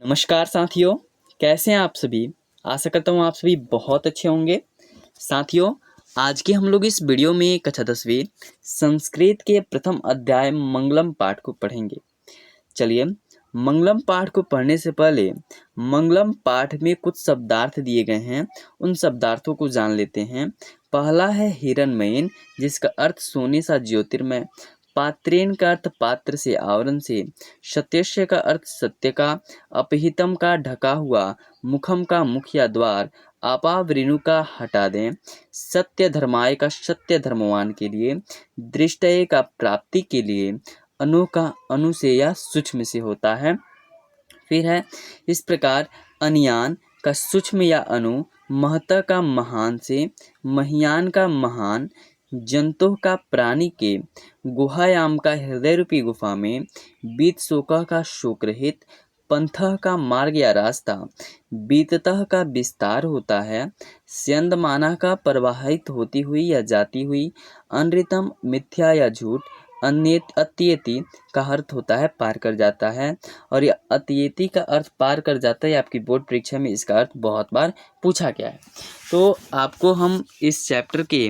नमस्कार साथियों, कैसे हैं आप सभी। आशा करता हूँ आप सभी बहुत अच्छे होंगे। साथियों, आज के हम लोग इस वीडियो में कक्षा 10वीं संस्कृत के प्रथम अध्याय मंगलम पाठ को पढ़ेंगे। चलिए, मंगलम पाठ को पढ़ने से पहले मंगलम पाठ में कुछ शब्दार्थ दिए गए हैं, उन शब्दार्थों को जान लेते हैं। पहला है हिरण्मयीन, जिसका अर्थ सोने सा ज्योतिर्मय। पात्रेन का अर्थ पात्र से, आवरण से। सत्यस्य का अर्थ सत्य का। अपहितम का ढका हुआ। मुखम का मुख या द्वार। अपावृणु का हटा दें। सत्य धर्माय का सत्य धर्मवान के लिए। दृष्टय का प्राप्ति के लिए। अनु का अनु से या सूक्ष्म से होता है। फिर है इस प्रकार अनियान का सूक्ष्म या अनु। महता का महान से। महियान का महान। जंतु का प्राणी के। गुहायाम का हृदय रूपी गुफा में। बीत शोका का शोक रहित। पंथः का मार्ग या रास्ता। बीततः का विस्तार होता है। स्यंदमाना का प्रवाहित होती हुई या जाती हुई। अनृतम मिथ्या या झूठ। अत्येति का अर्थ होता है पार कर जाता है, और यह अत्येति का अर्थ पार कर जाता है। आपकी बोर्ड परीक्षा में इसका अर्थ बहुत बार पूछा गया है। तो आपको हम इस चैप्टर के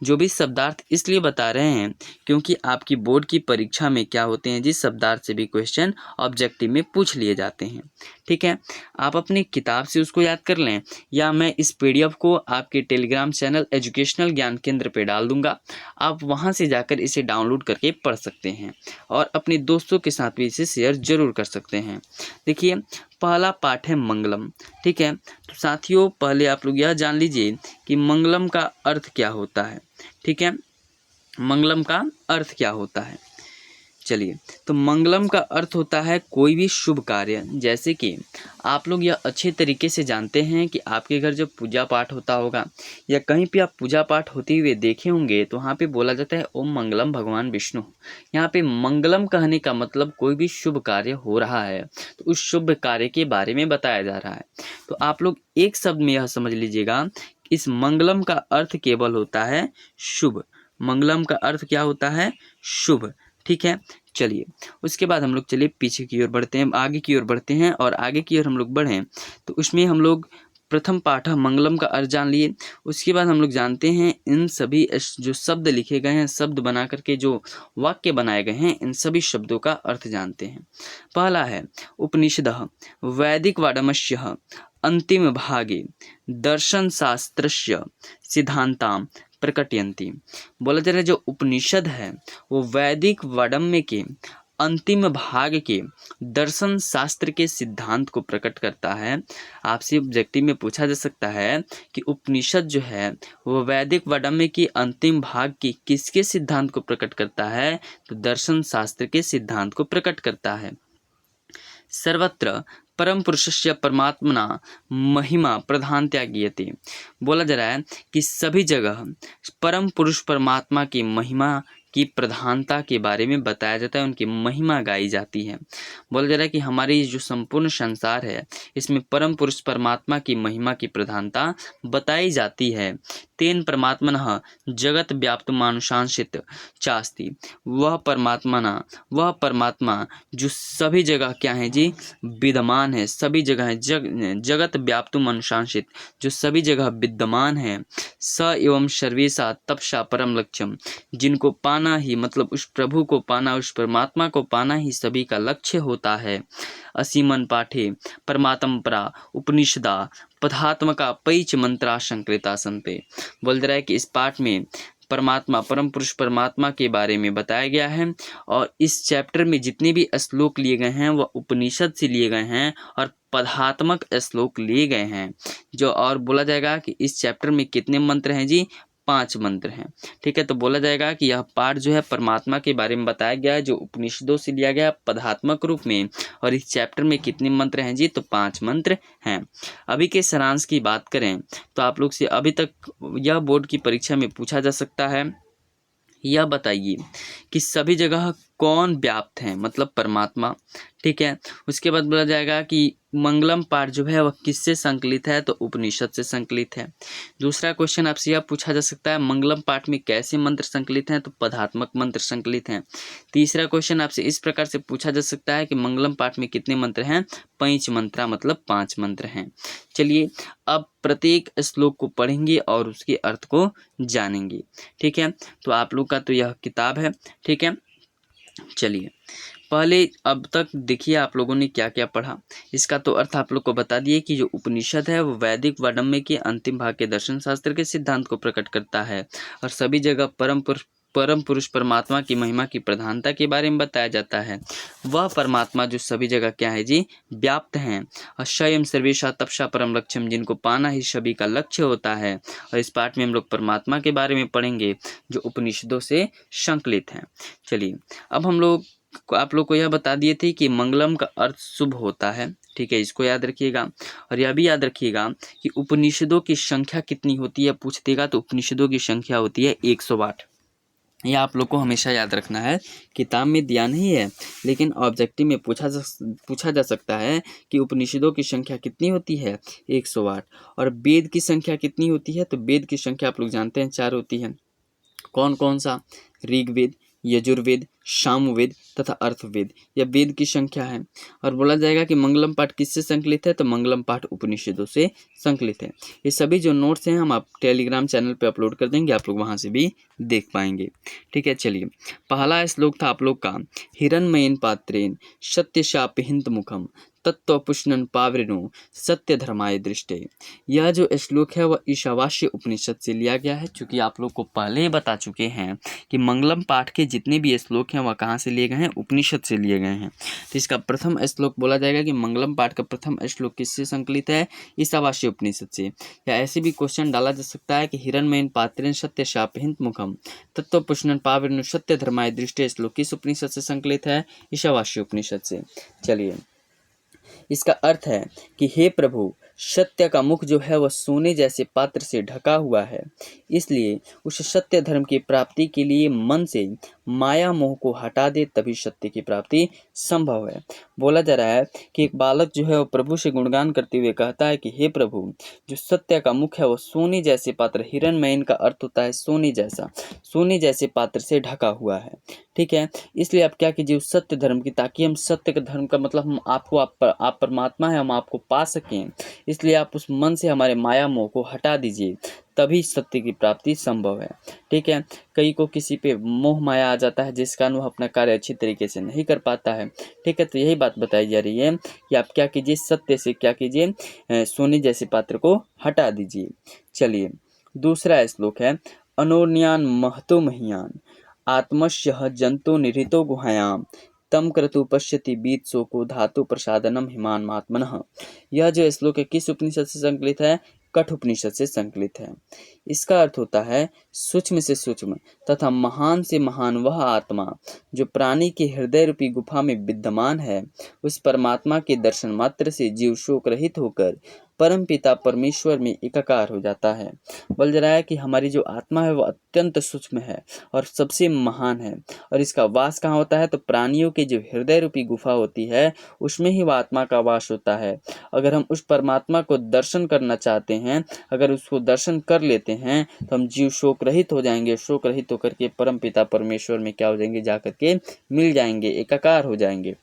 जो भी शब्दार्थ इसलिए बता रहे हैं क्योंकि आपकी बोर्ड की परीक्षा में क्या होते हैं, जिस शब्दार्थ से भी क्वेश्चन ऑब्जेक्टिव में पूछ लिए जाते हैं। ठीक है, आप अपनी किताब से उसको याद कर लें, या मैं इस PDF को आपके टेलीग्राम चैनल एजुकेशनल ज्ञान केंद्र पे डाल दूंगा। आप वहां से जाकर इसे डाउनलोड करके पढ़ सकते हैं और अपने दोस्तों के साथ भी इसे शेयर जरूर कर सकते हैं। देखिए, पहला पाठ है मंगलम। ठीक है, तो साथियों पहले आप लोग यह जान लीजिए कि मंगलम का अर्थ क्या होता है। ठीक है, मंगलम का अर्थ क्या होता है। चलिए, तो मंगलम का अर्थ होता है कोई भी शुभ कार्य। जैसे कि आप लोग यह अच्छे तरीके से जानते हैं कि आपके घर जब पूजा पाठ होता होगा या कहीं पे आप पूजा पाठ होते हुए देखे होंगे तो वहाँ पे बोला जाता है ओम मंगलम भगवान विष्णु। यहाँ पे मंगलम कहने का मतलब कोई भी शुभ कार्य हो रहा है तो उस शुभ कार्य के बारे में बताया जा रहा है। तो आप लोग एक शब्द में यह समझ लीजिएगा, इस मंगलम का अर्थ केवल होता है शुभ। मंगलम का अर्थ क्या होता है? शुभ। ठीक है, चलिए उसके बाद हम लोग चलिए पीछे की ओर बढ़ते हैं, आगे की ओर बढ़ते हैं, और आगे की ओर हम लोग बढ़ें तो उसमें हम लोग प्रथम पाठ मंगलम का अर्थ जान लिए। उसके बाद हम लोग जानते हैं इन सभी जो शब्द लिखे गए हैं, शब्द बना करके जो वाक्य बनाए गए हैं, इन सभी शब्दों का अर्थ जानते हैं। पहला है उपनिषदः वैदिक वाडमस्य अंतिम भागे दर्शन शास्त्रस्य सिद्धांताम प्रकटयन्ति। बोला जा रहा है जो उपनिषद है वो वैदिक वाडम्य के अंतिम भाग के दर्शन शास्त्र के सिद्धांत को प्रकट करता है। आपसे ऑब्जेक्टिव में पूछा जा सकता है कि उपनिषद जो है वो वैदिक वाडम्य के अंतिम भाग के किसके सिद्धांत को प्रकट करता है? तो दर्शन शास्त्र के सिद्धांत को प्रकट करता है। सर्वत्र परम पुरुषस्य परमात्मना महिमा प्रधानतया ज्ञेयते। बोला जा रहा है कि सभी जगह परम पुरुष परमात्मा की महिमा की प्रधानता के बारे में बताया जाता है, उनकी महिमा गाई जाती है। बोला जा रहा है कि हमारी जो संपूर्ण संसार है इसमें परम पुरुष परमात्मा की महिमा की प्रधानता बताई जाती है। तेन परमात्मनः जगत व्याप्त मानुषांशित चास्ति। वह परमात्मा जो सभी जगह क्या है जी? विद्यमान है, सभी जगह है। जगत व्याप्त मनुषांशित, जो सभी जगह विद्यमान है। स एवं सर्वेशा तपसा परम लक्ष्यम, जिनको पाना ही मतलब उस प्रभु को पाना, उस परमात्मा को पाना ही सभी का लक्ष्य होता है। असीमन पाठे परमात्मपरा उपनिषदा पदात्मका पैच मंत्रा संकृता संते। बोल रहा है कि इस पाठ में परमात्मा परम पुरुष परमात्मा के बारे में बताया गया है, और इस चैप्टर में जितने भी श्लोक लिए गए हैं वह उपनिषद से लिए गए हैं और पदात्मक श्लोक लिए गए हैं। जो और बोला जाएगा कि इस चैप्टर में कितने मंत्र हैं जी? 5 मंत्र हैं। ठीक है, तो बोला जाएगा कि यह पाठ जो है परमात्मा के बारे में बताया गया है जो उपनिषदों से लिया गया पदात्मक रूप में। और इस चैप्टर में कितने मंत्र हैं जी? तो 5 मंत्र हैं। अभी के सारांश की बात करें तो आप लोग से अभी तक यह बोर्ड की परीक्षा में पूछा जा सकता है, यह बताइए कि सभी जगह कौन व्याप्त है? मतलब परमात्मा। ठीक है, उसके बाद बोला जाएगा कि मंगलम पाठ जो है वह किससे संकलित है, तो उपनिषद से संकलित है। दूसरा क्वेश्चन आपसे यह पूछा जा सकता है मंगलम पाठ में कैसे मंत्र संकलित हैं, तो पदात्मक मंत्र संकलित हैं। तीसरा क्वेश्चन आपसे इस प्रकार से पूछा जा सकता है कि मंगलम पाठ में कितने मंत्र हैं, 5 मंत्रा मतलब 5 मंत्र हैं। चलिए अब प्रत्येक श्लोक को पढ़ेंगे और उसके अर्थ को जानेंगे। ठीक है, तो आप लोग का तो यह किताब है। ठीक है, चलिए पहले अब तक देखिए आप लोगों ने क्या क्या पढ़ा। इसका तो अर्थ आप लोग को बता दिए कि जो उपनिषद है वो वैदिक वाङ्मय के अंतिम भाग के दर्शन शास्त्र के सिद्धांत को प्रकट करता है और सभी जगह परम पुरुष परमात्मा की महिमा की प्रधानता के बारे में बताया जाता है। वह परमात्मा जो सभी जगह क्या है जी, व्याप्त हैं और स्वयं सर्वेशा तपसा परम लक्ष्यम, जिनको पाना ही सभी का लक्ष्य होता है। और इस पाठ में हम लोग परमात्मा के बारे में पढ़ेंगे जो उपनिषदों से संकलित हैं। चलिए अब हम लोग आप लोग को यह बता दिए थे कि मंगलम का अर्थ शुभ होता है। ठीक है, इसको याद रखिएगा और यह भी याद रखिएगा कि उपनिषदों की संख्या कितनी होती है पूछ देगा, तो उपनिषदों की संख्या होती है 108। यह आप लोग को हमेशा याद रखना है। किताब में दिया नहीं है लेकिन ऑब्जेक्टिव में पूछा जा सकता है कि उपनिषदों की संख्या कितनी होती है, 108। और वेद की संख्या कितनी होती है, तो वेद की संख्या आप लोग जानते हैं 4 होती है। कौन कौन सा, ऋग्वेद, यजुर्वेद, सामवेद तथा अर्थवेद, यह वेद की संख्या है। और बोला जाएगा कि मंगलम पाठ किससे संकलित है, तो मंगलम पाठ उपनिषदों से संकलित है। ये सभी जो नोट्स हैं हम आप टेलीग्राम चैनल पे अपलोड कर देंगे, आप लोग वहाँ से भी देख पाएंगे। ठीक है, चलिए पहला श्लोक था आप लोग का, हिरण्मयेन पात्रेण सत्यशापहिंत मुखम तत्वपुष्णन पावृणु सत्य धर्माय दृष्टे। यह जो श्लोक है वह ईशावास्य उपनिषद से लिया गया है। चूँकि आप लोग को पहले ही बता चुके हैं कि मंगलम पाठ के जितने भी श्लोक हैं वह कहाँ से लिए गए हैं, उपनिषद से लिए गए हैं। तो इसका प्रथम श्लोक बोला जाएगा कि मंगलम पाठ का प्रथम श्लोक किससे संकलित है, ईशावास्य उपनिषद से। या ऐसे भी क्वेश्चन डाला जा सकता है कि हिरण्मयेन पात्रेण सत्य शापहिंत मुखम तत्वपुष्णन पावृणु सत्य धर्माय दृष्टे, श्लोक किस उपनिषद से संकलित है, ईशावास्य उपनिषद से। चलिए इसका अर्थ है कि हे प्रभु, सत्य का मुख जो है वह सोने जैसे पात्र से ढका हुआ है, इसलिए उस सत्य धर्म की प्राप्ति के लिए मन से माया मोह को हटा दे, तभी सत्य की प्राप्ति संभव है। बोला जा रहा है कि एक बालक जो है वो प्रभु से गुणगान करते हुए कहता है कि हे प्रभु, जो सत्य का मुख है वह सोने जैसे पात्र, हिरण्मयेन का अर्थ होता है सोने जैसा, सोने जैसे पात्र से ढका हुआ है। ठीक है, इसलिए आप क्या कीजिए उस सत्य धर्म की, ताकि हम सत्य के धर्म का मतलब हम आपको आप परमात्मा है हम आपको पा सकें, इसलिए आप उस मन से हमारे माया मोह को हटा दीजिए, तभी सत्य की प्राप्ति संभव है। ठीक है, कई को किसी पे मोह माया आ जाता है जिस कारण वह अपना कार्य अच्छी तरीके से नहीं कर पाता है। ठीक है, तो यही बात बताई जा रही है कि आप क्या कीजिए, सत्य से क्या कीजिए, सोने जैसे पात्र को हटा दीजिए। चलिए दूसरा श्लोक है, अनोन्यान महतो मह्यान आत्मस्य जंतु निहितो गुहायाम तम क्रतु पश्यति बीत शोको धातु प्रसादनम हिमान महात्मनः। यह जो श्लोक है किस उपनिषद से संकलित है, कठोपनिषद से संकलित है। इसका अर्थ होता है सूक्ष्म से सूक्ष्म तथा महान से महान वह आत्मा जो प्राणी के हृदय रूपी गुफा में विद्यमान है, उस परमात्मा के दर्शन मात्र से जीव शोक रहित होकर परम पिता परमेश्वर में एकाकार हो जाता है। बोल रहा है कि हमारी जो आत्मा है वो अत्यंत सूक्ष्म है और सबसे महान है, और इसका वास कहाँ होता है, तो प्राणियों के जो हृदय रूपी गुफा होती है उसमें ही वह आत्मा का वास होता है। अगर हम उस परमात्मा को दर्शन करना चाहते हैं, अगर उसको दर्शन कर लेते हैं तो हम जीव शोक रहित हो जाएंगे, शोक रहित होकर के परम पिता परमेश्वर में क्या हो जाएंगे, जाकर के मिल जाएंगे, एकाकार हो जाएंगे।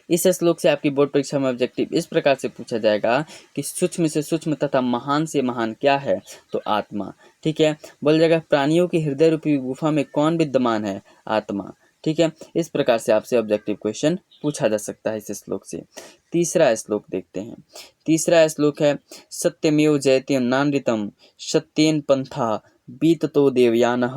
इस श्लोक से आपकी बोर्ड परीक्षा में ऑब्जेक्टिव इस प्रकार से पूछा जाएगा कि सूक्ष्म से सूक्ष्म तथा महान से महान क्या है, तो आत्मा। ठीक है, बोल जाएगा प्राणियों की हृदय रूपी गुफा में कौन विद्यमान है, आत्मा। ठीक है, इस प्रकार से आपसे ऑब्जेक्टिव क्वेश्चन पूछा जा सकता है इस श्लोक से। तीसरा श्लोक देखते हैं। तीसरा श्लोक है, सत्यमेव जयते नानृतम सत्येन पंथा बीततो देवयानः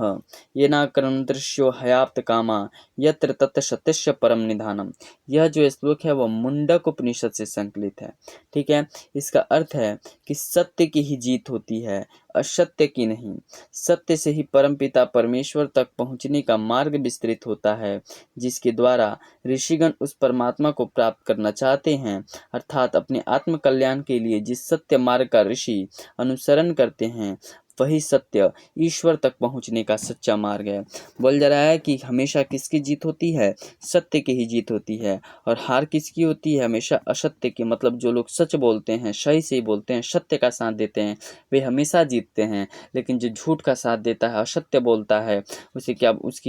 येनाकर्मदृश्यो हयाप्त कामा यत्र तत्र सत्यस्य परम निधानम। यह जो श्लोक है वह मुंडक उपनिषद से संकलित है। ठीक है, इसका अर्थ है कि सत्य की ही जीत होती है, असत्य की नहीं। सत्य से ही परमपिता परमेश्वर तक पहुंचने का मार्ग विस्तृत होता है, जिसके द्वारा ऋषिगण उस परमात्मा को प्राप्त करना चाहते हैं, अर्थात अपने आत्म कल्याण के लिए जिस सत्य मार्ग का ऋषि अनुसरण करते हैं वही सत्य ईश्वर तक पहुंचने का सच्चा मार्ग है। बोल जा रहा है कि हमेशा किसकी जीत होती है? सत्य की ही जीत होती है। और हार किसकी होती है? हमेशा असत्य की। मतलब जो लोग सच बोलते हैं, सही से बोलते हैं, सत्य का साथ देते हैं, वे हमेशा जीतते हैं। लेकिन जो झूठ का साथ देता है, असत्य बोलता है, उसकी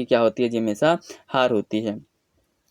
क्या होती है जी? हमेशा हार होती है।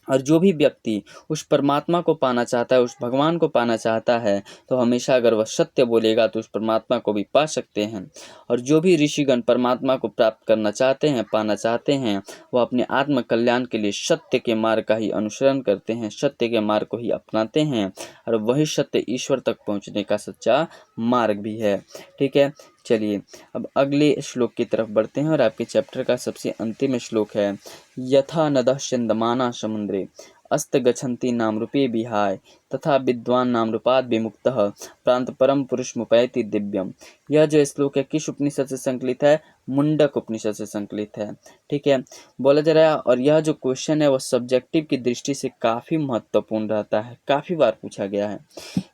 और जो भी व्यक्ति उस परमात्मा को पाना चाहता है, उस भगवान को पाना चाहता है, तो हमेशा अगर वह सत्य बोलेगा तो उस परमात्मा को भी पा सकते हैं। और जो भी ऋषिगण परमात्मा को प्राप्त करना चाहते हैं, पाना चाहते हैं, वह अपने आत्म कल्याण के लिए सत्य के मार्ग का ही अनुसरण करते हैं, सत्य के मार्ग को ही अपनाते हैं। और वही सत्य ईश्वर तक पहुँचने का सच्चा मार्ग भी है। ठीक है, चलिए अब अगले श्लोक की तरफ बढ़ते हैं। और आपके चैप्टर का सबसे अंतिम श्लोक है, यथा नदः स्यन्दमाना समुद्रे अस्त गच्छन्ति नामरूपे विहाय तथा विद्वान नामरूपाद विमुक्तः प्रांत परम पुरुष मुपैति दिव्यम। यह जो श्लोक है किस उपनिषद से संकलित है? मुंडक उपनिषद से संकलित है। ठीक है, बोला जा रहा है। और यह जो क्वेश्चन है वह सब्जेक्टिव की दृष्टि से काफ़ी महत्वपूर्ण रहता है, काफ़ी बार पूछा गया है।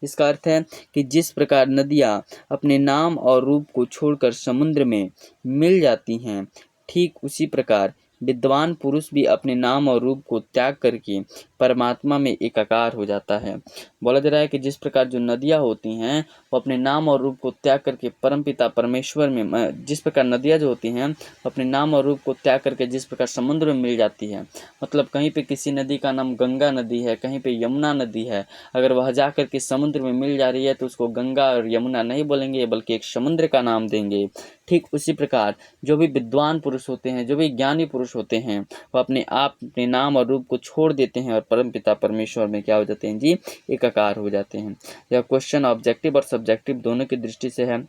इसका अर्थ है कि जिस प्रकार नदियाँ अपने नाम और रूप को छोड़कर समुद्र में मिल जाती हैं, ठीक उसी प्रकार विद्वान पुरुष भी अपने नाम और रूप को त्याग करके परमात्मा में एकाकार हो जाता है। बोला जा रहा है कि जिस प्रकार जो नदियाँ होती हैं वो अपने नाम और रूप को त्याग करके परमपिता परमेश्वर में, जिस प्रकार नदियाँ जो होती हैं अपने नाम और रूप को त्याग करके जिस प्रकार समुद्र में मिल जाती है, मतलब कहीं पे किसी नदी का नाम गंगा नदी है, कहीं पे यमुना नदी है, अगर वह जा कर के समुद्र में मिल जा रही है तो उसको गंगा और यमुना नहीं बोलेंगे बल्कि एक समुद्र का नाम देंगे। ठीक उसी प्रकार जो भी विद्वान पुरुष होते हैं, जो भी ज्ञानी पुरुष होते हैं, वह अपने नाम और रूप को छोड़ देते हैं और परमपिता परमेश्वर में क्या हो जाते हैं जी? एकाकार हो जाते हैं। यह क्वेश्चन ऑब्जेक्टिव और सब्जेक्टिव दोनों की दृष्टि से है।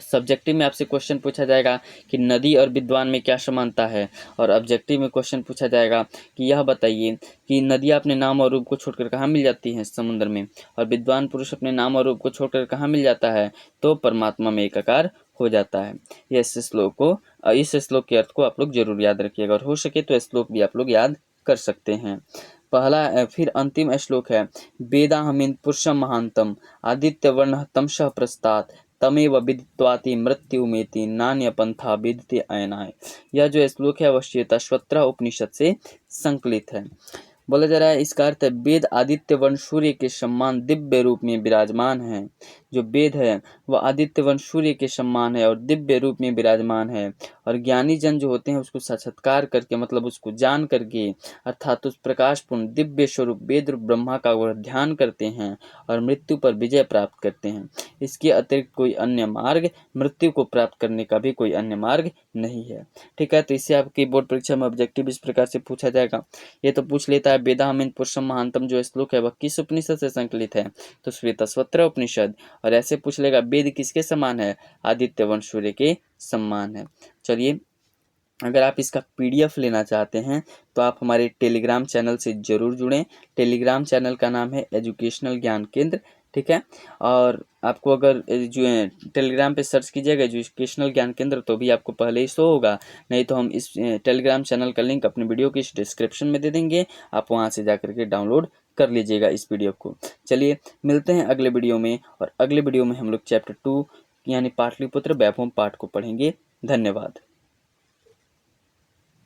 सब्जेक्टिव में आपसे क्वेश्चन पूछा जाएगा कि नदी और विद्वान में क्या समानता है, और ऑब्जेक्टिव में क्वेश्चन पूछा जाएगा कि यह बताइए कि नदियाँ अपने नाम और रूप को छोड़कर कहाँ मिल जाती हैं? समुद्र में। और विद्वान पुरुष अपने नाम और रूप को छोड़कर कहाँ मिल जाता है? तो परमात्मा में एकाकार हो जाता है। इस श्लोक के अर्थ को आप लोग जरूर याद रखिएगा, और हो सके तो श्लोक भी आप लोग याद कर सकते हैं। पहला फिर अंतिम श्लोक है, वेदाहमिन पुरुषम महांतम आदित्य वर्ण तमसः प्रस्तात् तमेव विदित्वाति मृत्युमेति नान्य पंथा विदिते अयनाय। यह जो श्लोक है वह श्वेताश्वत्र उपनिषद से संकलित है। बोला जा रहा है इसका अर्थ है, वेद आदित्य वर्ण सूर्य के समान दिव्य रूप में विराजमान है। जो वेद है वह आदित्य वर्ण सूर्य के समान है और दिव्य रूप में विराजमान है। और ज्ञानी जन जो होते हैं उसको साक्षात्कार करके, मतलब उसको जान करके, अर्थात उस प्रकाशपूर्ण दिव्य स्वरूप वेद रूप ब्रह्मा का वह ध्यान करते हैं और मृत्यु पर विजय प्राप्त करते हैं। इसके अतिरिक्त कोई अन्य मार्ग, मृत्यु को प्राप्त करने का भी कोई अन्य मार्ग नहीं है। ठीक है, तो इससे आपकी बोर्ड परीक्षा में ऑब्जेक्टिव इस प्रकार से पूछा जाएगा। ये तो पूछ लेता है वेदाहमिन पुरुषम महांतम जो श्लोक है वह किस उपनिषद से संकलित है? तो श्वेतस्वत्र उपनिषद। और ऐसे पूछ लेगा वेद किसके समान है? आदित्य वर्ण सूर्य के समान है। चलिए, अगर आप इसका पीडीएफ लेना चाहते हैं तो आप हमारे टेलीग्राम चैनल से ज़रूर जुड़ें। टेलीग्राम चैनल का नाम है एजुकेशनल ज्ञान केंद्र। ठीक है, और आपको अगर जो टेलीग्राम पे सर्च कीजिएगा एजुकेशनल ज्ञान केंद्र तो भी आपको पहले ही शो होगा, नहीं तो हम इस टेलीग्राम चैनल का लिंक अपने वीडियो की डिस्क्रिप्शन में दे देंगे, आप वहां से जा करके डाउनलोड कर लीजिएगा इस पीडीएफ को। चलिए मिलते हैं अगले वीडियो में, और अगले वीडियो में हम लोग चैप्टर 2 यानी पाटलिपुत्र वैभव पाठ को पढ़ेंगे। धन्यवाद।